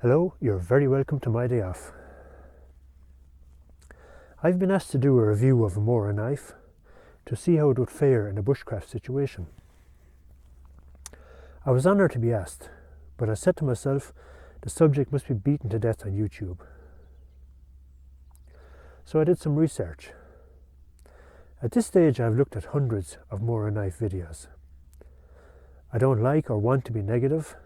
Hello, you're very welcome to my day off. I've been asked to do a review of a Mora knife to see how it would fare in a bushcraft situation. I was honoured to be asked, but I said to myself, the subject must be beaten to death on YouTube. So I did some research. At this stage I've looked at hundreds of Mora knife videos. I don't like or want to be negative,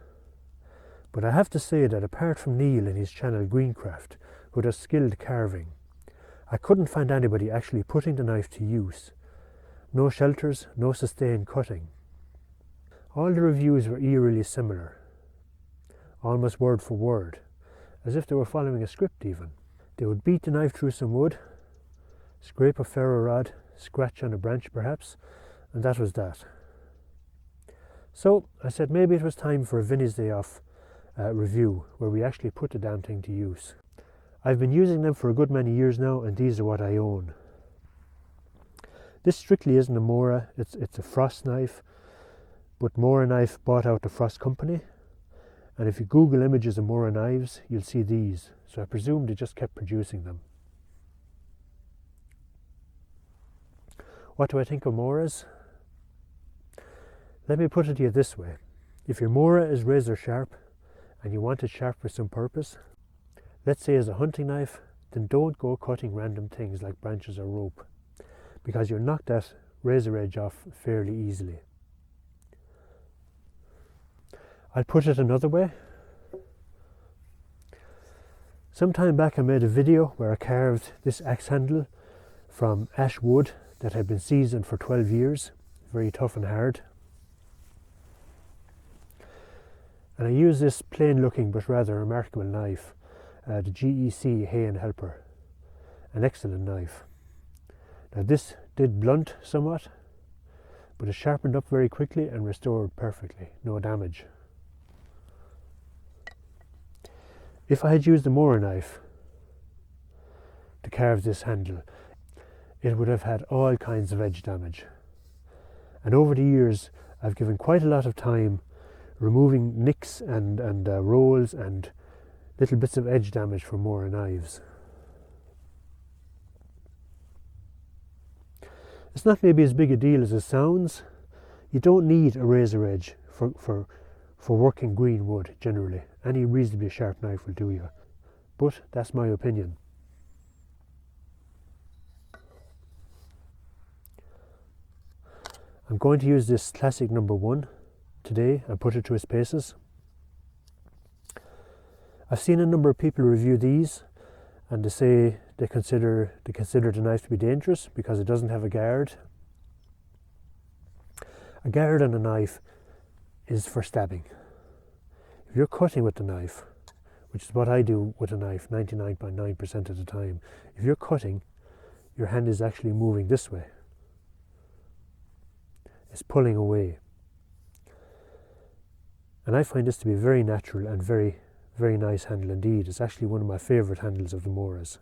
but I have to say that apart from Neil and his channel Greencraft, who does skilled carving, I couldn't find anybody actually putting the knife to use. No shelters, no sustained cutting. All the reviews were eerily similar, almost word for word, as if they were following a script even. They would beat the knife through some wood, scrape a ferro rod, scratch on a branch perhaps, and that was that. So I said maybe it was time for a vinniesdayoff review where we actually put the damn thing to use. I've been using them for a good many years now, and these are what I own. This strictly isn't a Mora, it's a Frost knife, but Mora knife bought out the Frost company, and if you Google images of Mora knives you'll see these, so I presume they just kept producing them. What do I think of Moras? Let me put it to you this way. If your Mora is razor sharp and you want it sharp for some purpose, let's say as a hunting knife, then don't go cutting random things like branches or rope, because you'll knock that razor edge off fairly easily. I'll put it another way. Some time back I made a video where I carved this axe handle from ash wood that had been seasoned for 12 years, very tough and hard. And I used this plain looking but rather remarkable knife, the GEC Hewing Helper, an excellent knife. Now this did blunt somewhat, but it sharpened up very quickly and restored perfectly, no damage. If I had used a Mora knife to carve this handle, it would have had all kinds of edge damage. And over the years I've given quite a lot of time removing nicks and rolls and little bits of edge damage from Mora knives. It's not maybe as big a deal as it sounds. You don't need a razor edge for working green wood generally. Any reasonably sharp knife will do you. But that's my opinion. I'm going to use this classic number 1 today and put it to its paces. I've seen a number of people review these and they say they consider the knife to be dangerous because it doesn't have a guard. A guard on a knife is for stabbing. If you're cutting with the knife, which is what I do with a knife 99.9% of the time, if you're cutting, your hand is actually moving this way. It's pulling away. And I find this to be very natural and very, very nice handle indeed. It's actually one of my favourite handles of the Moras.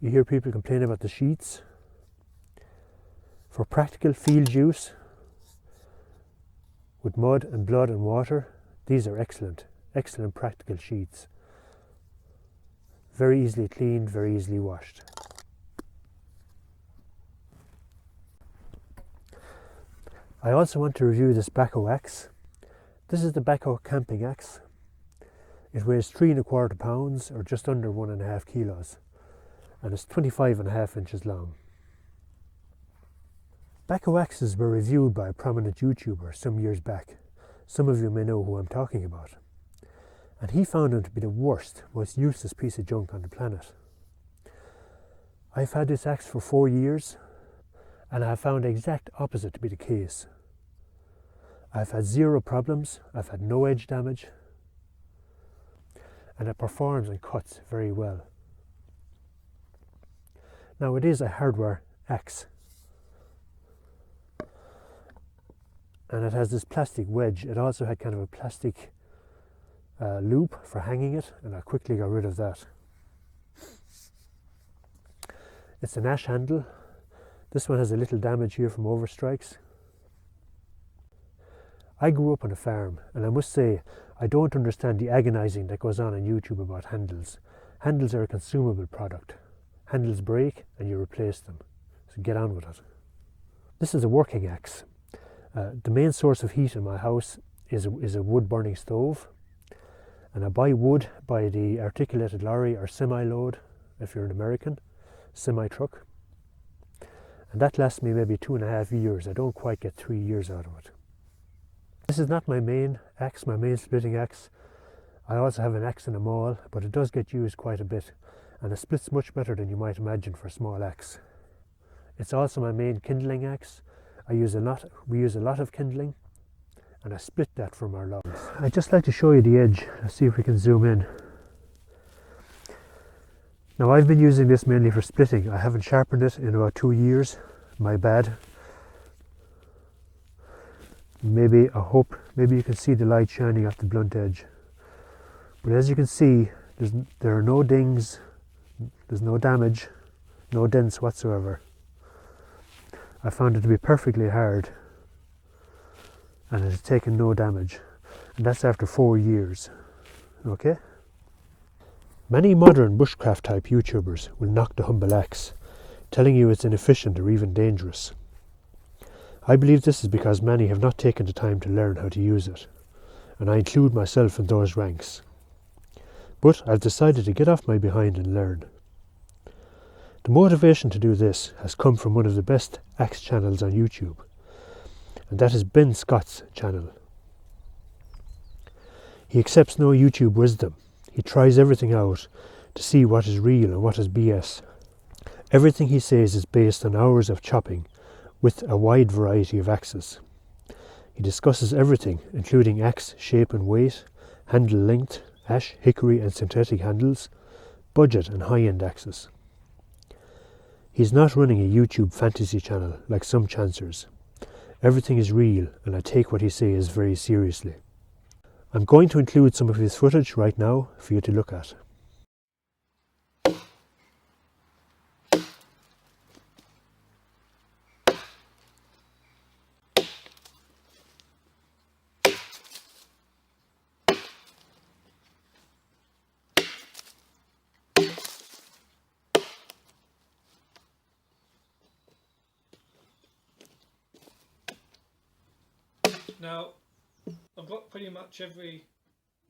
You hear people complain about the sheaths. For practical field use, with mud and blood and water, these are excellent, excellent practical sheaths. Very easily cleaned, very easily washed. I also want to review this Bahco axe. This is the Bahco camping axe. It weighs 3¼ pounds or just under 1.5 kilos, and it's 25.5 inches long. Bahco axes were reviewed by a prominent YouTuber some years back. Some of you may know who I'm talking about. And he found them to be the worst, most useless piece of junk on the planet. I've had this axe for 4 years, and I have found the exact opposite to be the case. I've had 0 problems, I've had no edge damage, and it performs and cuts very well. Now it is a hardware axe, and it has this plastic wedge. It also had kind of a plastic loop for hanging it, and I quickly got rid of that. It's an ash handle. This one has a little damage here from overstrikes. I grew up on a farm, and I must say I don't understand the agonizing that goes on YouTube about handles. Handles are a consumable product. Handles break and you replace them. So get on with it. This is a working axe. The main source of heat in my house is a wood burning stove. And I buy wood by the articulated lorry or semi-load, if you're an American, semi-truck. And that lasts me maybe 2.5 years. I don't quite get 3 years out of it. This is not my main axe, my main splitting axe. I also have an axe in a maul, but it does get used quite a bit, and it splits much better than you might imagine for a small axe. It's also my main kindling axe. We use a lot of kindling, and I split that from our logs. I'd just like to show you the edge. Let's see if we can zoom in. Now I've been using this mainly for splitting. I haven't sharpened it in about 2 years. My bad. Maybe you can see the light shining off the blunt edge. But as you can see, there are no dings, there's no damage, no dents whatsoever. I found it to be perfectly hard, and it has taken no damage. And that's after 4 years. Okay? Many modern bushcraft type YouTubers will knock the humble axe, telling you it's inefficient or even dangerous. I believe this is because many have not taken the time to learn how to use it, and I include myself in those ranks. But I've decided to get off my behind and learn. The motivation to do this has come from one of the best axe channels on YouTube, and that is Ben Scott's channel. He accepts no YouTube wisdom. He tries everything out to see what is real and what is BS. Everything he says is based on hours of chopping with a wide variety of axes. He discusses everything, including axe shape and weight, handle length, ash, hickory and synthetic handles, budget and high-end axes. He's not running a YouTube fantasy channel like some chancers. Everything is real, and I take what he says very seriously. I'm going to include some of his footage right now for you to look at. Now, I've got pretty much every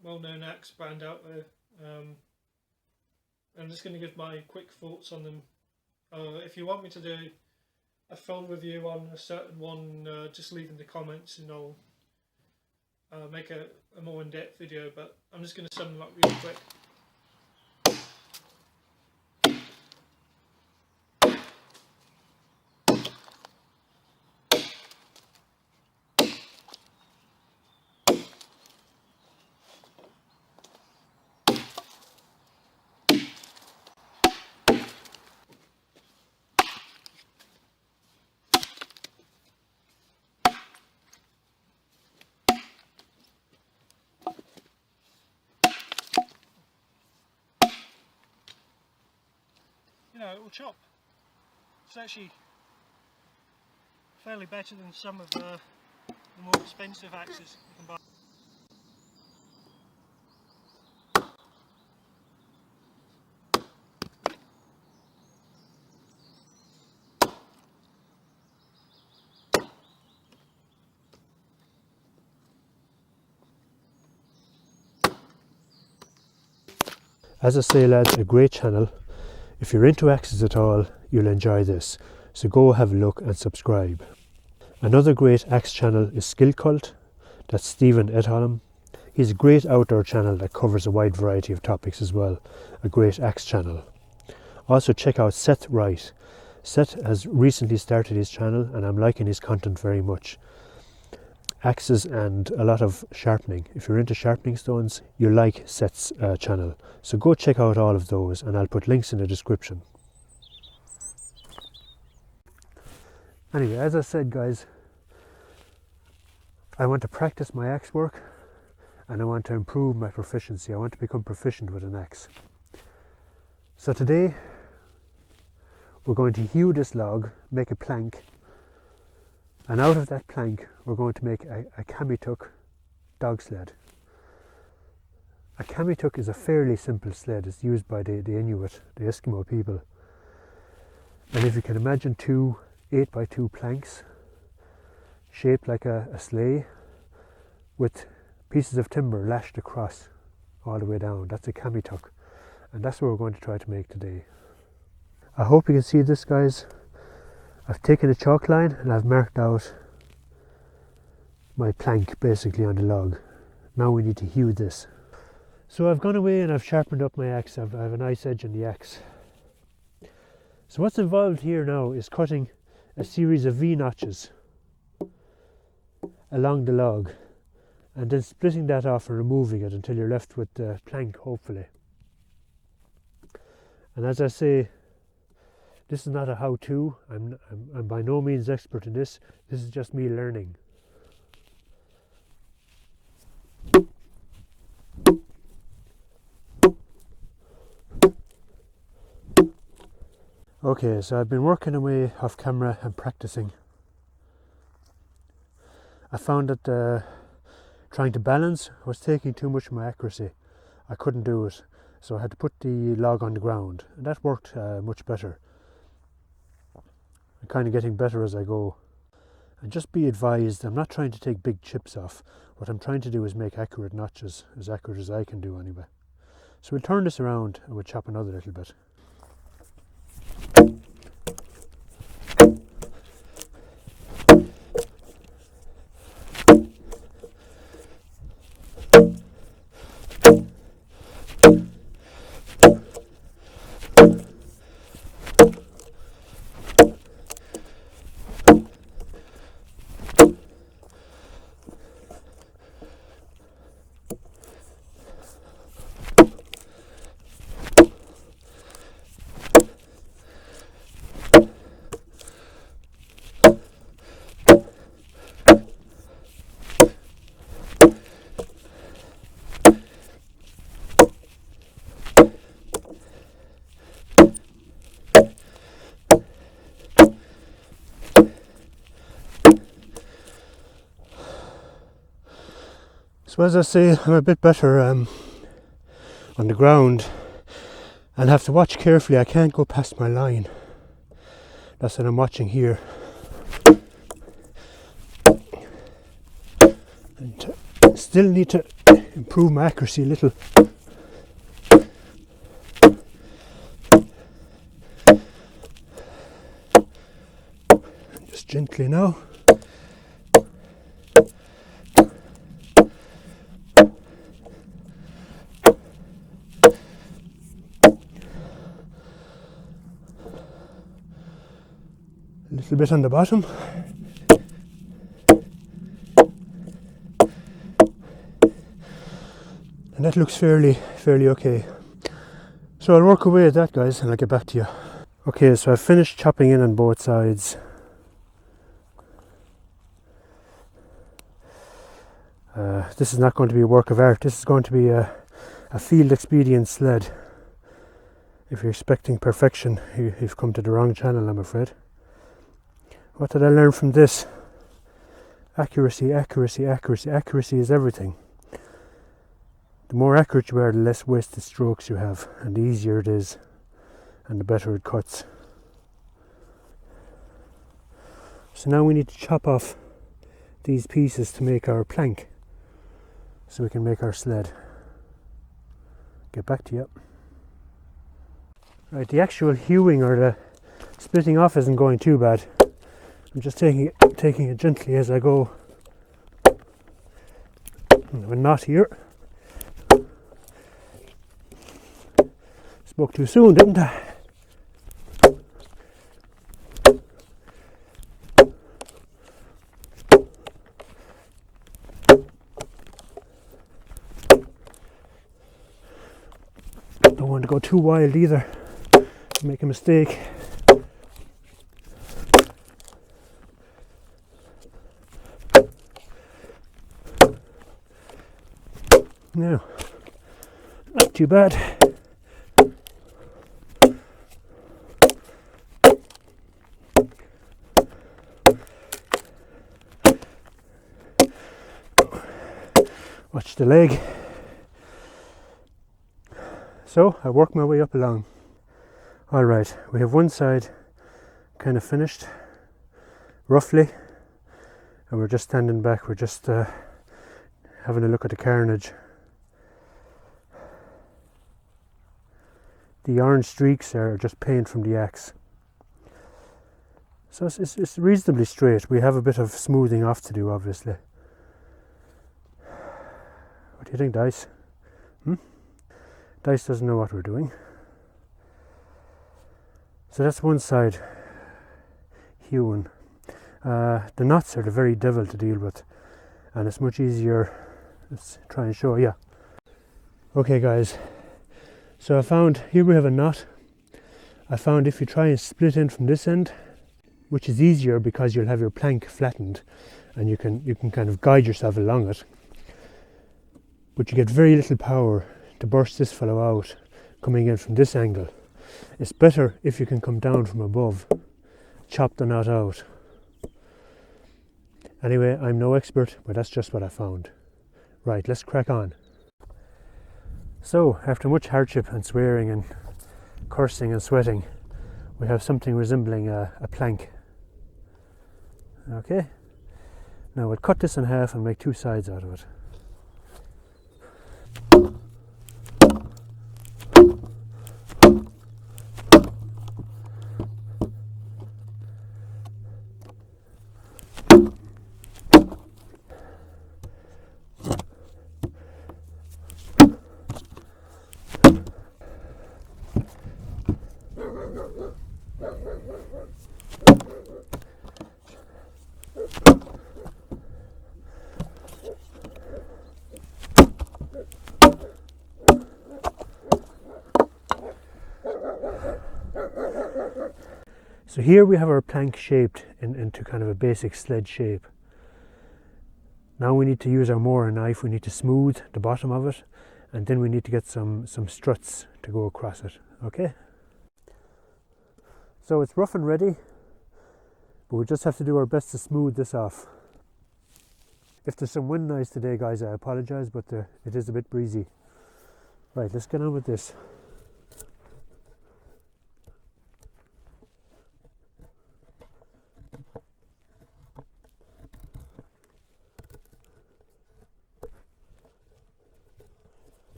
well-known axe brand out there. I'm just going to give my quick thoughts on them. If you want me to do a full review on a certain one, just leave in the comments and I'll make a more in-depth video, but I'm just going to sum them up real quick. You know, it will chop. It's actually fairly better than some of the more expensive axes you can buy. As I say, lads, a great channel. If you're into axes at all, you'll enjoy this, so go have a look and subscribe. Another great axe channel is Skill Cult. That's Stephen Edholm. He's a great outdoor channel that covers a wide variety of topics as well. A great axe channel. Also check out Seth Wright. Seth has recently started his channel and I'm liking his content very much. Axes and a lot of sharpening. If you're into sharpening stones, you'll like Seth's channel. So go check out all of those and I'll put links in the description. Anyway, as I said, guys, I want to practice my axe work and I want to improve my proficiency. I want to become proficient with an axe. So today we're going to hew this log, make a plank, and out of that plank we're going to make a quamutiik dog sled. A quamutiik is a fairly simple sled. It's used by the Inuit, the Eskimo people. And if you can imagine two 8x2 planks shaped like a sleigh with pieces of timber lashed across all the way down, that's a quamutiik. And that's what we're going to try to make today. I hope you can see this, guys. I've taken a chalk line and I've marked out my plank basically on the log. Now we need to hew this. So I've gone away and I've sharpened up my axe. I have a nice edge on the axe. So what's involved here now is cutting a series of V notches along the log and then splitting that off and removing it until you're left with the plank, hopefully. And as I say, this is not a how-to. I'm by no means expert in this. This is just me learning. Okay, so I've been working away off camera and practicing. I found that trying to balance was taking too much of my accuracy. I couldn't do it, so I had to put the log on the ground, and that worked much better. I'm kind of getting better as I go. And just be advised, I'm not trying to take big chips off. What I'm trying to do is make accurate notches, as accurate as I can do anyway. So we'll turn this around and we'll chop another little bit. So as I say, I'm a bit better on the ground and have to watch carefully. I can't go past my line. That's what I'm watching here. And still need to improve my accuracy a little. Just gently now. A little bit on the bottom. And that looks fairly okay. So I'll work away at that, guys, and I'll get back to you. Okay, so I've finished chopping in on both sides. This is not going to be a work of art. This is going to be a field expedient sled. If you're expecting perfection, you've come to the wrong channel, I'm afraid. What did I learn from this? Accuracy, accuracy, accuracy. Accuracy is everything. The more accurate you are, the less wasted strokes you have, and the easier it is, and the better it cuts. So now we need to chop off these pieces to make our plank, so we can make our sled. Get back to you. Right, the actual hewing or the splitting off isn't going too bad. I'm just taking it gently as I go. I have a knot here. Spoke too soon, didn't I? Don't want to go too wild either. Make a mistake. No, not too bad. Watch the leg. So I work my way up along. Alright, we have one side kind of finished, roughly, and we're just standing back, we're just having a look at the carnage. The orange streaks are just paint from the axe. So it's reasonably straight. We have a bit of smoothing off to do, obviously. What do you think, Dice? Dice doesn't know what we're doing. So that's one side, hewing. The knots are the very devil to deal with, and it's much easier. Let's try and show you. Okay guys, so I found, here we have a knot. I found if you try and split in from this end, which is easier because you'll have your plank flattened and you can kind of guide yourself along it, but you get very little power to burst this fellow out coming in from this angle. It's better if you can come down from above, chop the knot out. Anyway, I'm no expert, but that's just what I found. Right, let's crack on. So, after much hardship and swearing and cursing and sweating, we have something resembling a plank. Okay, now we'll cut this in half and make two sides out of it. So here we have our plank shaped into kind of a basic sled shape. Now we need to use our Mora knife, we need to smooth the bottom of it, and then we need to get some struts to go across it, okay? So it's rough and ready, but we just have to do our best to smooth this off. If there's some wind noise today, guys, I apologise, but it is a bit breezy. Right, let's get on with this.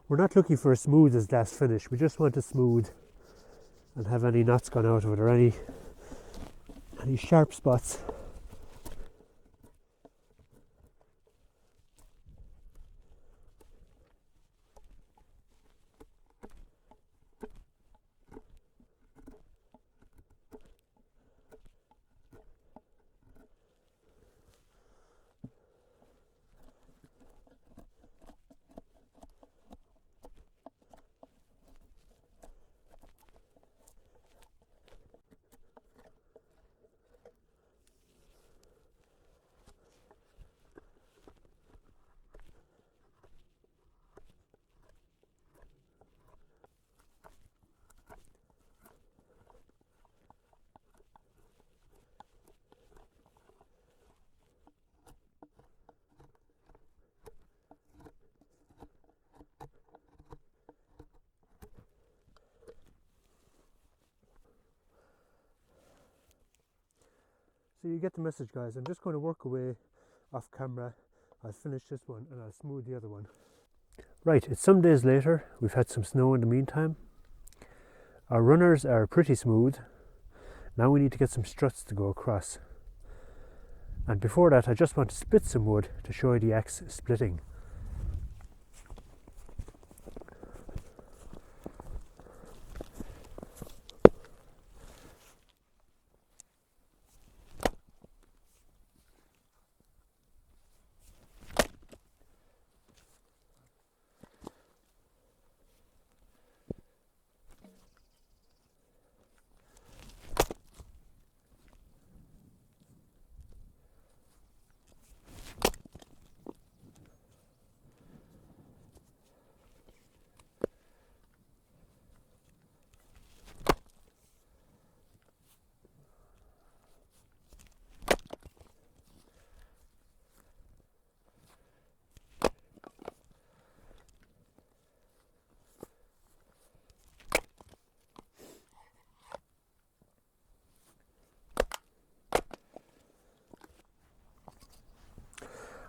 We're not looking for a smooth as last finish, we just want it smooth and have any knots gone out of it or any sharp spots. So you get the message, guys. I'm just going to work away off camera. I'll finish this one and I'll smooth the other one. Right, it's some days later. We've had some snow in the meantime. Our runners are pretty smooth. Now we need to get some struts to go across. And before that, I just want to split some wood to show you the axe splitting.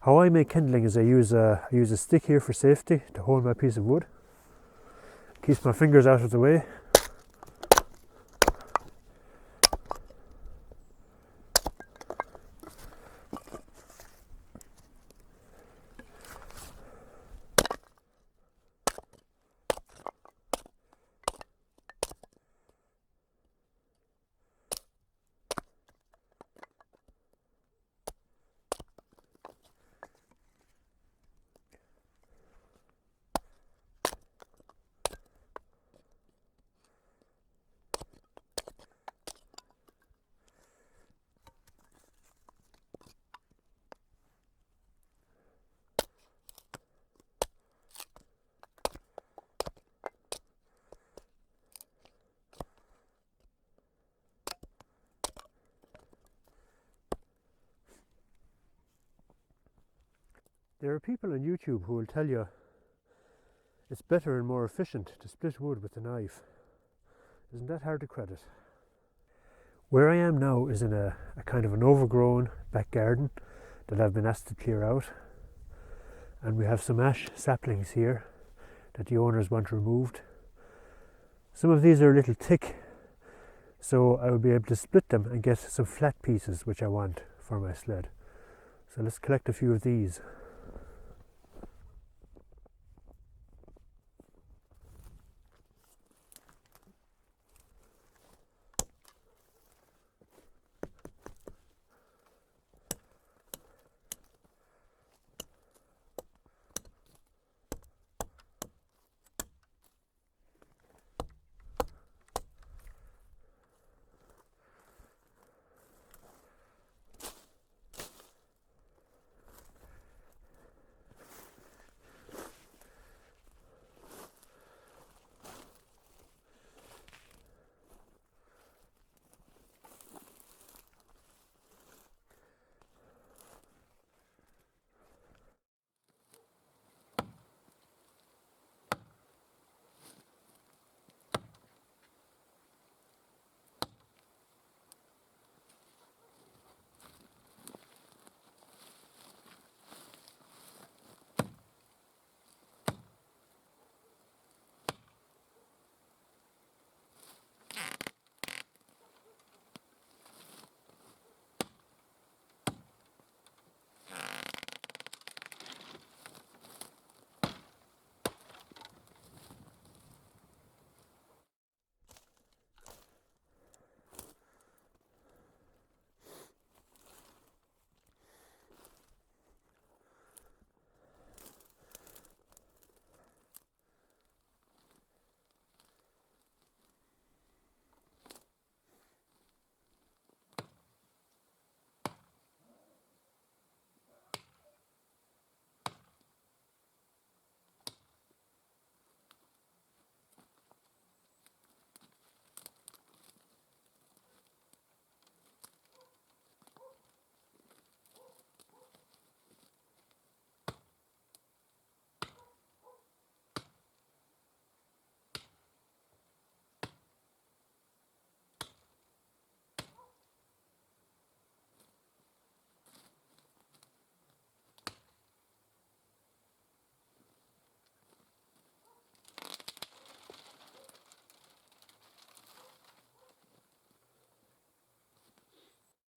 How I make kindling is I use a stick here for safety to hold my piece of wood. Keeps my fingers out of the way. There are people on YouTube who will tell you it's better and more efficient to split wood with a knife. Isn't that hard to credit? Where I am now is in a kind of an overgrown back garden that I've been asked to clear out, and we have some ash saplings here that the owners want removed. Some of these are a little thick, so I will be able to split them and get some flat pieces which I want for my sled. So let's collect a few of these.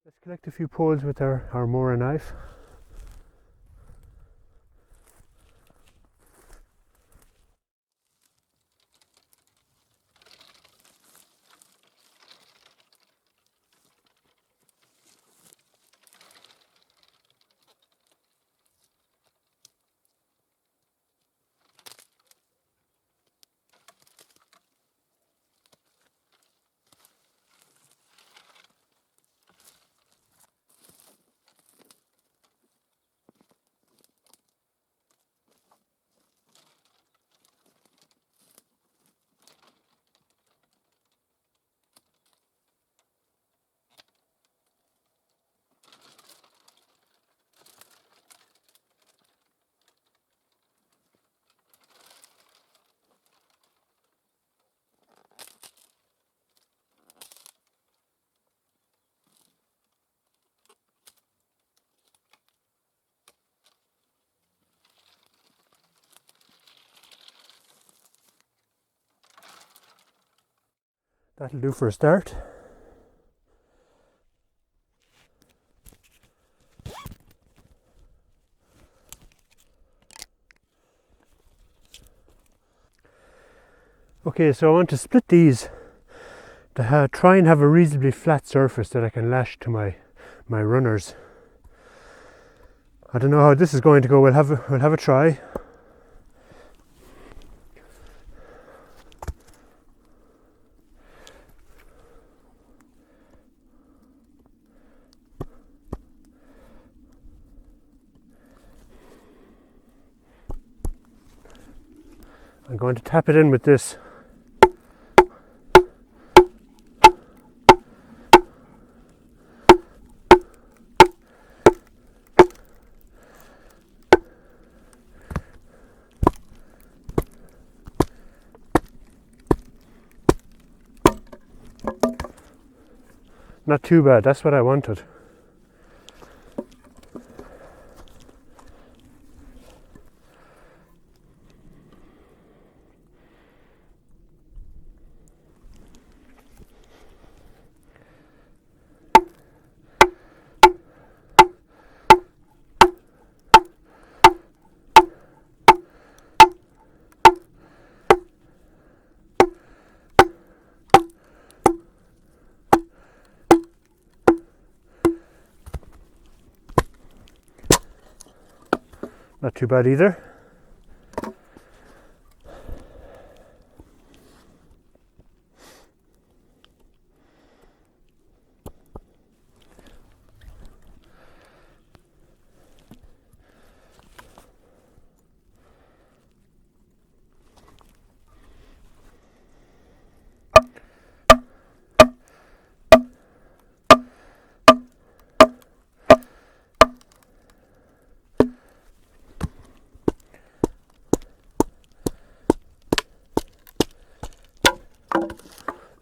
Let's collect a few poles with our Mora knife. That'll do for a start. Okay, so I want to split these to try and have a reasonably flat surface that I can lash to my runners. I don't know how this is going to go. We'll have a try. I'm going to tap it in with this. Not too bad, that's what I wanted. Not too bad either.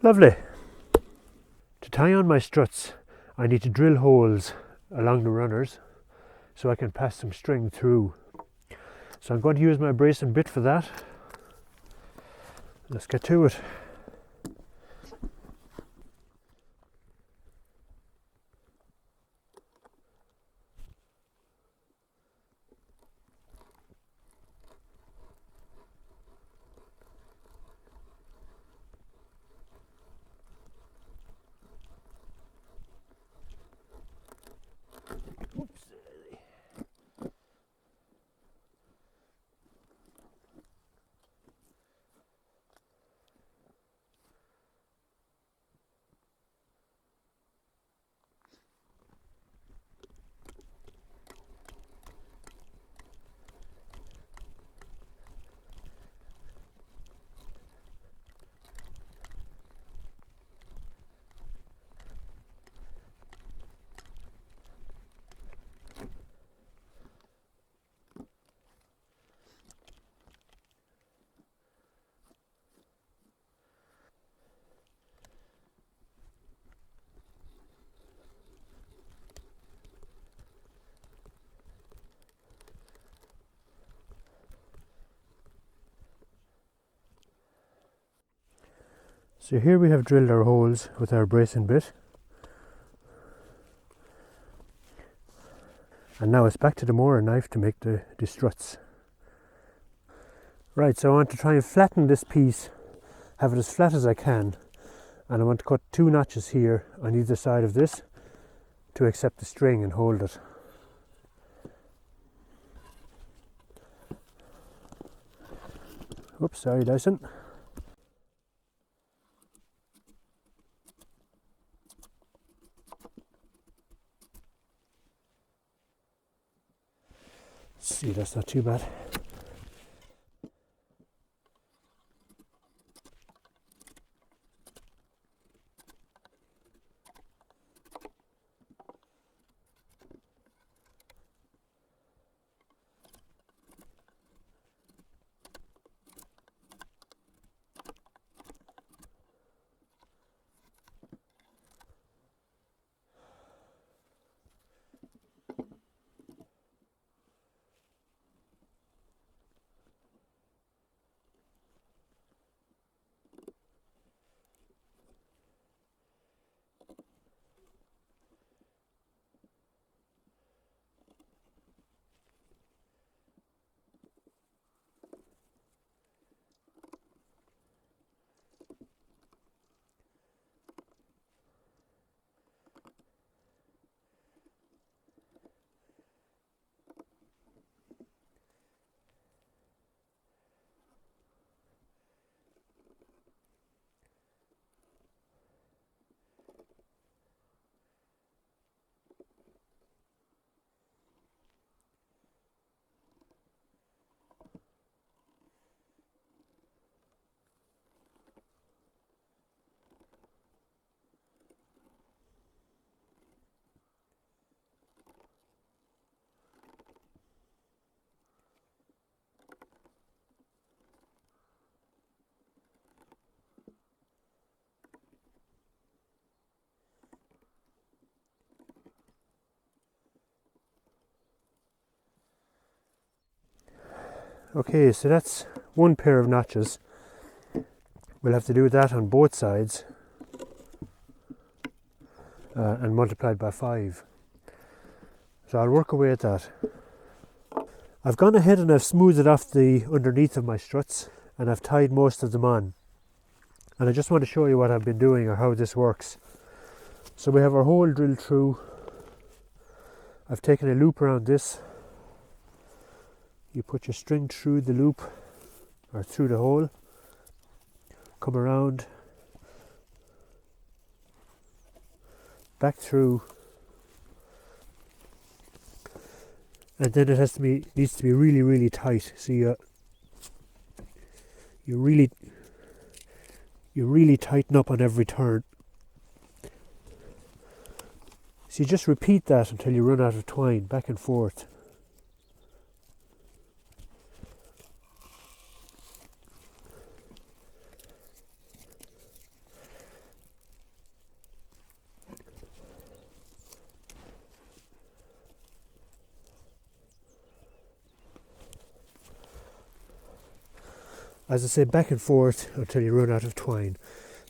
Lovely. To tie on my struts, I need to drill holes along the runners so I can pass some string through. So I'm going to use my brace and bit for that. Let's get to it. So here we have drilled our holes with our brace and bit. And now it's back to the Mora knife to make the struts. Right, so I want to try and flatten this piece, have it as flat as I can, and I want to cut 2 notches here on either side of this to accept the string and hold it. Oops, sorry Dyson. See, that's not too bad. Okay, so that's one pair of notches. We'll have to do that on both sides and multiplied by 5. So I'll work away at that. I've gone ahead and I've smoothed off the underneath of my struts, and I've tied most of them on. And I just want to show you what I've been doing or how this works. So we have our hole drilled through. I've taken a loop around this. You put your string through the loop or through the hole, come around, back through, and then it needs to be really, really tight. So you really tighten up on every turn. So you just repeat that until you run out of twine, back and forth. As I say, back and forth until you run out of twine.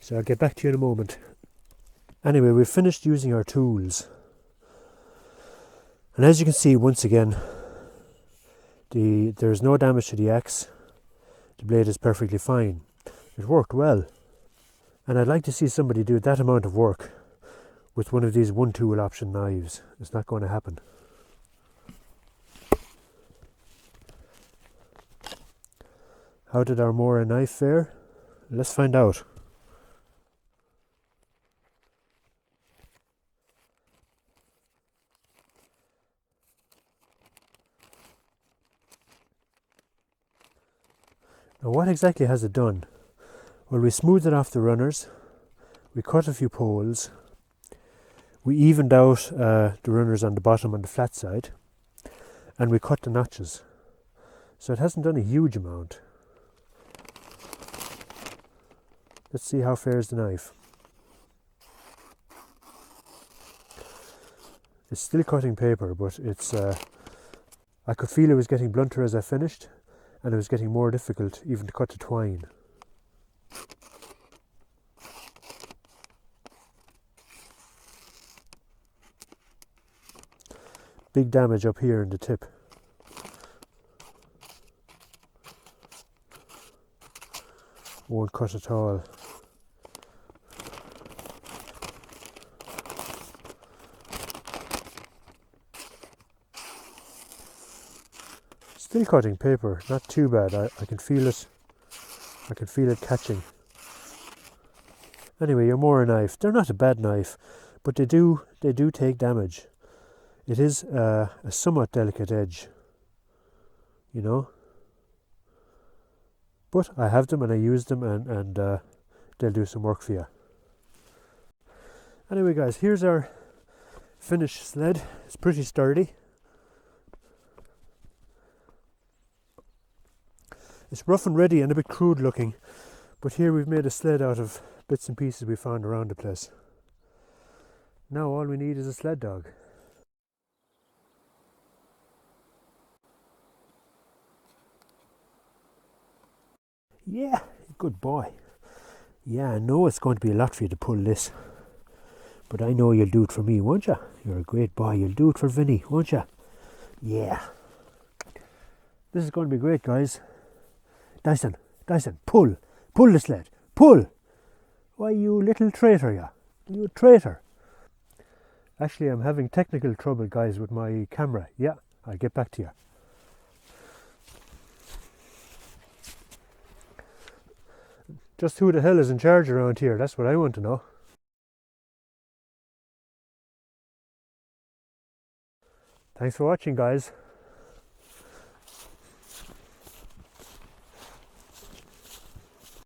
So I'll get back to you in a moment. Anyway, we've finished using our tools. And as you can see, once again, there's no damage to the axe. The blade is perfectly fine. It worked well. And I'd like to see somebody do that amount of work with one of these one tool option knives. It's not going to happen. How did our Mora knife fare? Let's find out. Now what exactly has it done? Well, we smoothed off the runners, we cut a few poles, we evened out the runners on the bottom and the flat side, and we cut the notches. So it hasn't done a huge amount. Let's see how fares the knife. It's still cutting paper, but it's I could feel it was getting blunter as I finished, and it was getting more difficult even to cut the twine. Big damage up here in the tip. Won't cut at all. Still cutting paper, not too bad. I can feel it. I can feel it catching. Anyway, your Mora knife. They're not a bad knife, but they do take damage. It is a somewhat delicate edge, you know. But I have them and I use them, and they'll do some work for you. Anyway, guys, here's our finished sled. It's pretty sturdy. It's rough and ready and a bit crude looking, but here we've made a sled out of bits and pieces we found around the place. Now all we need is a sled dog. Yeah, good boy. Yeah, I know it's going to be a lot for you to pull this, but I know you'll do it for me, won't you? You're a great boy. You'll do it for Vinny, won't you? Yeah. This is going to be great, guys. Dyson, pull the sled, pull! Why, you little traitor, you traitor. Actually, I'm having technical trouble, guys, with my camera. Yeah, I'll get back to you. Just who the hell is in charge around here? That's what I want to know. Thanks for watching, guys.